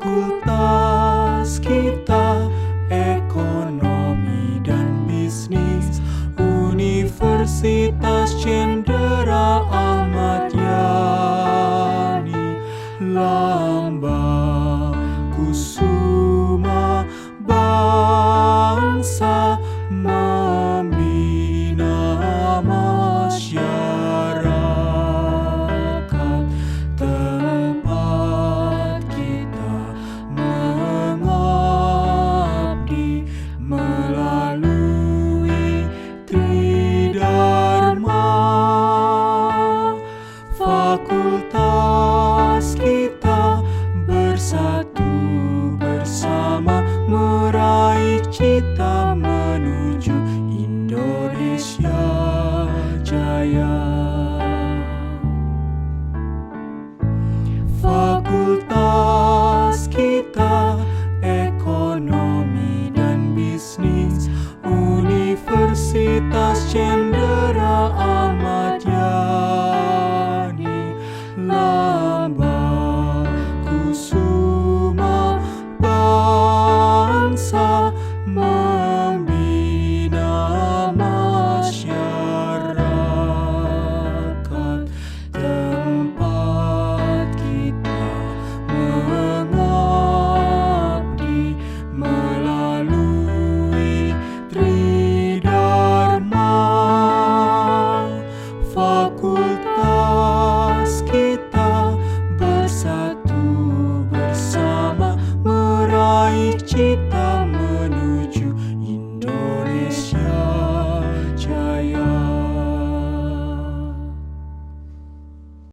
Fakultas kita Ekonomi dan Bisnis, Universitas Cendera Ahmad Yani, lambang kusuma bangsa, membina masyarakat, tempat kita mengabdi melalui Tridharma. Fakultas kita bersatu bersama meraih cita menuju Indonesia Jaya. Fakultas kita Ekonomi dan Bisnis, Universitas Cendera Ahmad Yani, lambang kusuma bangsa, membina masyarakat, tempat kita mengabdi melalui Tridharma. Fakultas kita bersatu bersama meraih cita